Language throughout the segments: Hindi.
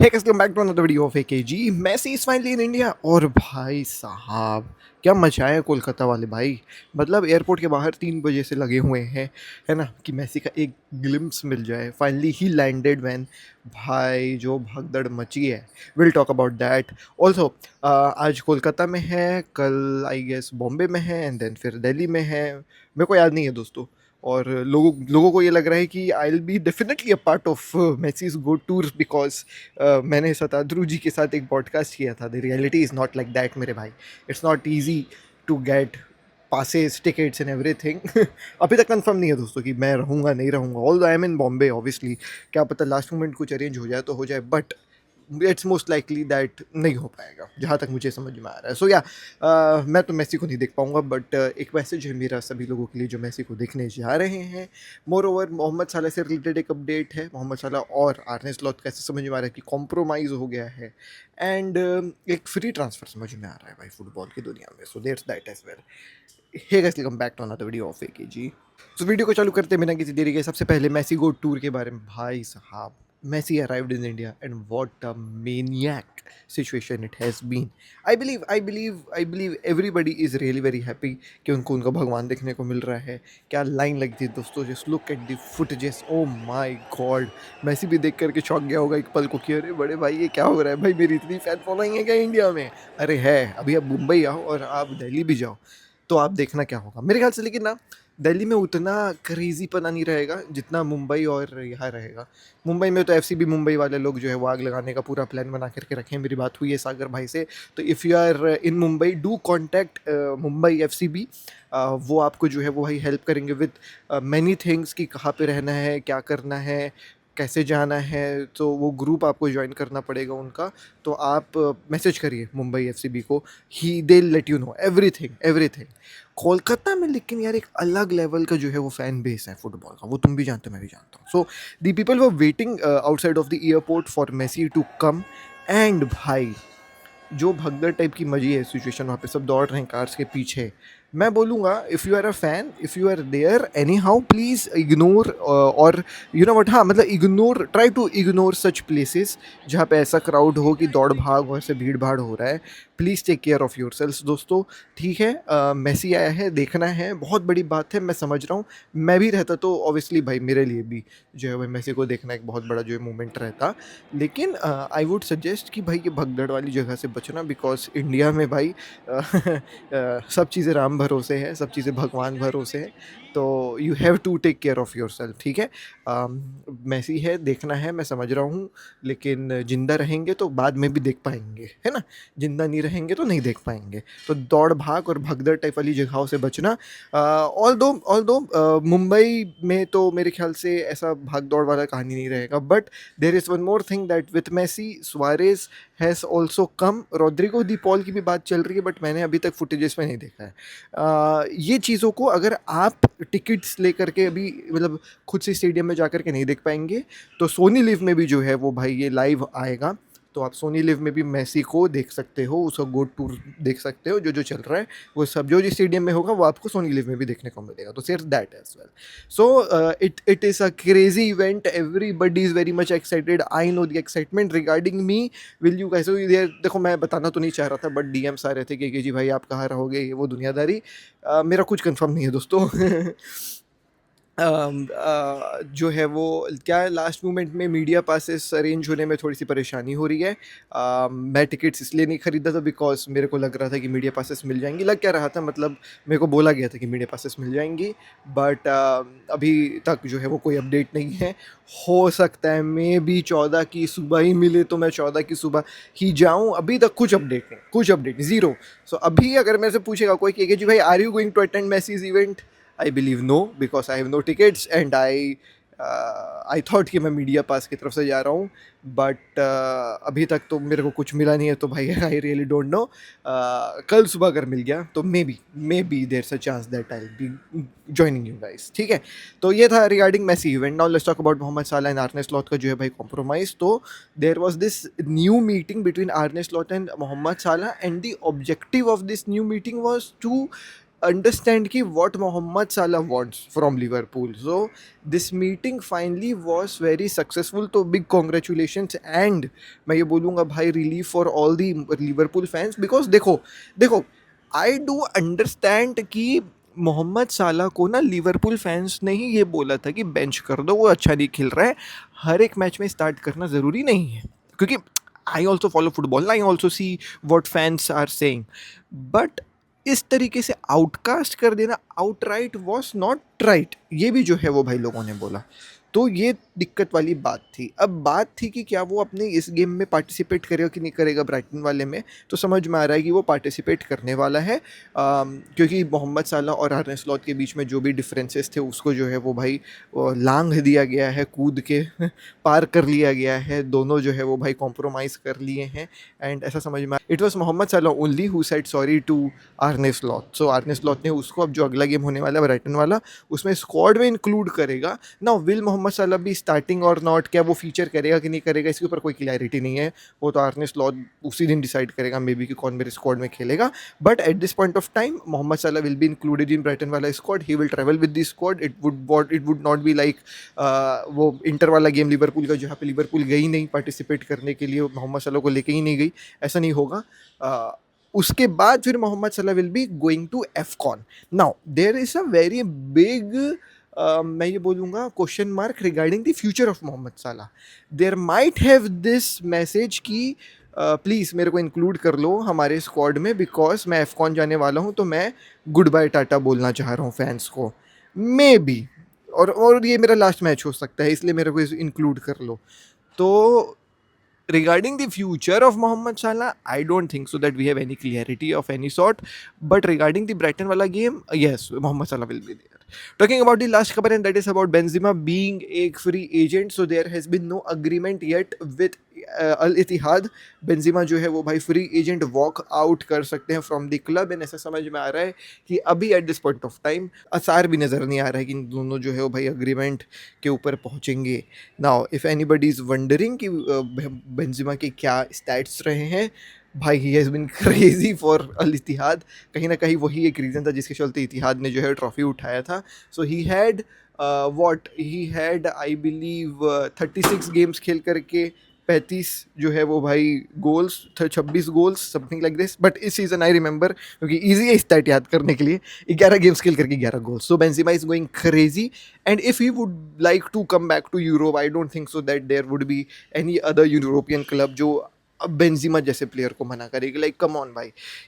Hey guys, welcome back to another video of AKG. Messi is finally in India और भाई साहब क्या मचा है कोलकाता वाले भाई। मतलब एयरपोर्ट के बाहर 3 बजे से लगे हुए हैं, है ना, कि मेसी का एक ग्लिम्स मिल जाए। Finally he landed man. भाई जो भगदड़ मची है, will talk about that also. आज कोलकाता में है, कल आई गेस बॉम्बे में है, एंड देन फिर दिल्ली में है। मेरे को याद नहीं है दोस्तों। और लोगों लोगों को ये लग रहा है कि I will be definitely a part of Messi's गो टूर, बिकॉज मैंने शताद्रु जी के साथ एक पॉडकास्ट किया था। The reality is not like that मेरे भाई। It's not easy to get passes, tickets and everything. अभी तक कंफर्म नहीं है दोस्तों कि मैं रहूँगा नहीं रहूँगा। All I am in Bombay obviously, क्या पता लास्ट मोमेंट कुछ अरेंज हो जाए तो हो जाए, but it's most likely that नहीं हो पाएगा जहाँ तक मुझे समझ में आ रहा है। सो या मैं तो मेसी को नहीं देख पाऊँगा, बट एक मैसेज है मेरा सभी लोगों के लिए जो मेसी को देखने जा रहे हैं। मोर ओवर मोहम्मद साला से रिलेटेड एक अपडेट है। मोहम्मद साला और आर्ने स्लॉट कैसे समझ में आ रहा है कि कॉम्प्रोमाइज़ हो गया है, एंड एक फ्री ट्रांसफर समझ में आ रहा है भाई फुटबॉल की दुनिया में। So that's that as well. Hey guys, welcome back to another video of AKG. तो वीडियो को चालू करते बिना किसी देरी के सबसे पहले मेसी गो टूर के बारे में। भाई साहब, Messi arrived in India and what a maniac situation it has been. I believe everybody is really very happy कि उनको उनका भगवान देखने को मिल रहा है। क्या लाइन लगी थी दोस्तों, just look at the footages. Oh my God, Messi भी देख करके चौंक गया होगा एक पल को कि अरे बड़े भाई ये क्या हो रहा है भाई, मेरी इतनी फैन फॉलोइंग है क्या इंडिया में। अरे है, अभी आप मुंबई आओ और आप दिल्ली भी जाओ तो आप देखना क्या होगा मेरे ख्याल से। लेकिन ना, दिल्ली में उतना क्रेजी पना नहीं रहेगा जितना मुंबई और यहाँ रहेगा। मुंबई में तो एफसीबी मुंबई वाले लोग जो है वो आग लगाने का पूरा प्लान बना करके रखे हैं। मेरी बात हुई है सागर भाई से, तो if you are in Mumbai do contact Mumbai FCB. वो आपको जो है वो भाई हेल्प करेंगे विद मैनी थिंग्स कि कहाँ पे रहना है, क्या करना है, कैसे जाना है। तो वो ग्रुप आपको ज्वाइन करना पड़ेगा उनका। तो आप मैसेज करिए मुंबई एफसीबी को, he they let you know everything everything. Kolkata में लेकिन यार एक अलग लेवल का जो है वो फैन बेस है फुटबॉल का, वो तुम भी जानते हो मैं भी जानता हूँ। So the people were waiting outside of the airport for Messi to come. And भाई जो भगदड़ टाइप की मजी है सिचुएशन, वहाँ पे सब दौड़ रहे हैं कार्स के पीछे। मैं बोलूँगा if you are a fan, if you are there anyhow, please ignore, और यू नो वट, हाँ मतलब ignore, try to ignore such places जहाँ पे ऐसा क्राउड हो कि दौड़ भाग और ऐसे भीड़ भाड़ हो रहा है। Please take care of your selves दोस्तों। ठीक है, मेसी आया है, देखना है, बहुत बड़ी बात है, मैं समझ रहा हूँ। मैं भी रहता तो ऑब्वियसली भाई मेरे लिए भी जो है भाई मेसी को देखना एक बहुत बड़ा जो है मोमेंट रहता। लेकिन आई वुड सजेस्ट कि भाई ये भगदड़ वाली जगह से बचना, बिकॉज इंडिया में भाई सब चीज़ें राम भरोसे है, सब चीज़ें भगवान भरोसे है। तो you have to take care of yourself. ठीक है, मैसी है, देखना है, मैं समझ रहा हूँ। लेकिन जिंदा रहेंगे तो बाद में भी देख पाएंगे, है ना। जिंदा नहीं रहेंगे तो नहीं देख पाएंगे। तो दौड़ भाग और भगदड़ टाइप वाली जगहों से बचना। ऑल दो मुंबई में तो मेरे ख्याल से ऐसा भाग दौड़ वाला कहानी नहीं रहेगा, but there is one more thing that with Messi, Suarez has also come. Rodrigo De Paul की भी बात चल रही है, बट मैंने अभी तक फुटेजेस में नहीं देखा है। ये चीज़ों को अगर आप टिकट्स लेकर के अभी मतलब खुद से स्टेडियम में जाकर के नहीं देख पाएंगे, तो सोनी लिव में भी जो है वो भाई ये लाइव आएगा। तो आप सोनी लिव में भी मेसी को देख सकते हो, उसका गो टूर देख सकते हो, जो जो चल रहा है वो सब जो जो स्टेडियम में होगा वो आपको सोनी लिव में भी देखने को मिलेगा। तो सिर्फ that as well. So it is a crazy event. Everybody is very much excited. I know the excitement regarding me. Will you guys? So देखो मैं बताना तो नहीं चाह रहा था, बट डीएम्स आ रहे थे कि जी भाई आप कहाँ रहोगे, ये वो दुनियादारी। मेरा कुछ कंफर्म नहीं है दोस्तों। जो है वो क्या है, लास्ट मोमेंट में मीडिया पासेस अरेंज होने में थोड़ी सी परेशानी हो रही है। मैं टिकट्स इसलिए नहीं खरीदा था बिकॉज मेरे को लग रहा था कि मीडिया पासेस मिल जाएंगी। लग क्या रहा था, मतलब मेरे को बोला गया था कि मीडिया पासेस मिल जाएंगी, बट अभी तक जो है वो कोई अपडेट नहीं है। हो सकता है मे बी 14 की सुबह ही मिले, तो मैं 14 की सुबह ही जाऊँ। अभी तक कुछ अपडेट नहीं, कुछ अपडेट नहीं, ज़ीरो। सो अभी अगर मेरे से पूछेगा कोई कि जी भाई are you going to attend Messi's event, I believe no, because I have no tickets and I thought कि मैं मीडिया पास की तरफ से जा रहा हूँ, बट अभी तक तो मेरे को कुछ मिला नहीं है। तो भाई आई रियली डोंट नो। कल सुबह अगर मिल गया तो maybe there a chance that I be joining you guys. ठीक है, तो ये था regarding Messi event. Now let's talk about Mohamed Salah and आर्ने slot का जो है भाई कॉम्प्रोमाइज़। तो there was this new meeting between Arne Slot and Mohamed Salah, and the objective of this new meeting was to understand ki what Mohammad Salah wants from Liverpool. So this meeting finally was very successful. तो big congratulations and मैं ये बोलूँगा भाई relief for all the Liverpool fans because देखो देखो I do understand कि मोहम्मद साला को ना लिवरपूल फैंस ने ही ये बोला था कि बेंच कर दो, वो अच्छा नहीं खेल रहा है, हर एक मैच में स्टार्ट करना ज़रूरी नहीं है, क्योंकि I also follow football, I also see what fans are saying, but इस तरीके से आउटकास्ट कर देना आउटराइट वॉज नॉट राइट, ये भी जो है वो भाई लोगों ने बोला। तो ये दिक्कत वाली बात थी। अब बात थी कि क्या वो अपने इस गेम में पार्टिसिपेट करेगा कि नहीं करेगा ब्राइटन वाले में, तो समझ में आ रहा है कि वो पार्टिसिपेट करने वाला है, क्योंकि मोहम्मद साला और आर्ने स्लॉट के बीच में जो भी डिफरेंसेस थे उसको जो है वो भाई लांघ दिया गया है, कूद के पार कर लिया गया है, दोनों जो है वो भाई कॉम्प्रोमाइज़ कर लिए हैं। एंड ऐसा समझ में it was Mohamed Salah only who said sorry to Arne Slot. So Arne Slot ने उसको अब जो अगला गेम होने वाला है ब्राइटन वाला उसमें स्क्वाड में इंक्लूड करेगा ना। विल मोहम्मद साला भी स्टार्टिंग और नॉट, क्या वो फीचर करेगा कि नहीं करेगा इसके ऊपर कोई क्लैरिटी नहीं है, वो तो आर्ने स्लॉट उसी दिन डिसाइड करेगा मे बी कि कौन मेरे स्क्वाड में खेलेगा। But at this point of time Mohamed Salah will be included in Brighton वाला squad, he will travel with the squad. It would not be like वो इंटर वाला गेम लिवरपूल का जहाँ पे लिवरपूल गई नहीं पार्टिसिपेट करने के लिए, मोहम्मद साला को लेके ही नहीं गई, ऐसा नहीं होगा। उसके बाद फिर Mohamed Salah will be going to AFCON. Now there is a very big मैं ये बोलूँगा question mark regarding the future of Mohamed Salah. There might have this message कि प्लीज़ मेरे को इंक्लूड कर लो हमारे स्क्वाड में, बिकॉज मैं एफकॉन जाने वाला हूँ, तो मैं गुड बाय टाटा बोलना चाह रहा हूँ फैंस को, मे बी, और ये मेरा लास्ट मैच हो सकता है, इसलिए मेरे को इंक्लूड कर लो। तो regarding the future of Mohamed Salah, I don't think so that we have any clarity of any sort. But regarding the Brighton wala game, yes, Mohamed Salah will be there. Talking about the last cover, and that is about Benzema being a free agent. So there has been no agreement yet with Al Ittihad. Benzema जो है वो भाई फ्री एजेंट वॉक आउट कर सकते हैं फ्रॉम द क्लब, एंड ऐसा समझ में आ रहा है कि अभी eight this point of time आसार भी नज़र नहीं आ रहा है कि इन दोनों जो है वो भाई अग्रीमेंट के ऊपर पहुँचेंगे। Now if anybody is wondering कि बेंजिमा के क्या स्टैट्स रहे हैं, भाई he has been crazy for Al Ittihad. कहीं ना कहीं वही एक रीज़न था जिसके चलते इतिहाद ने जो है ट्रॉफी उठाया था। So he had he had I believe 36 games खेल करके 35 जो है वो भाई goals, 26 goals, something like this. But इस सीज़न आई रिमेंबर, क्योंकि ईजी है स्टैट याद करने के लिए, 11 गेम्स खेल करके 11 goals. So Benzema is going crazy, and if he would like to come back to Europe, I don't think so that there would be any other European club जो अब बेंजिमा जैसे प्लेयर को मना करेगी। लाइक कम ऑन भाई,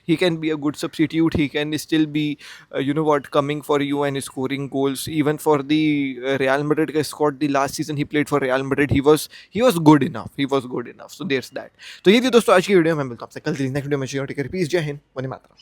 he can be a good substitute, he can still be you know what, coming for you and scoring goals even for the Real Madrid का squad। the last season he played for Real Madrid, he was good enough, so there's that। तो ये थी दोस्तों आज की वीडियो में, मिलता हूं आपसे कल नेक्स्ट वीडियो में। पीस, जय हिंद, वंदे मातरम।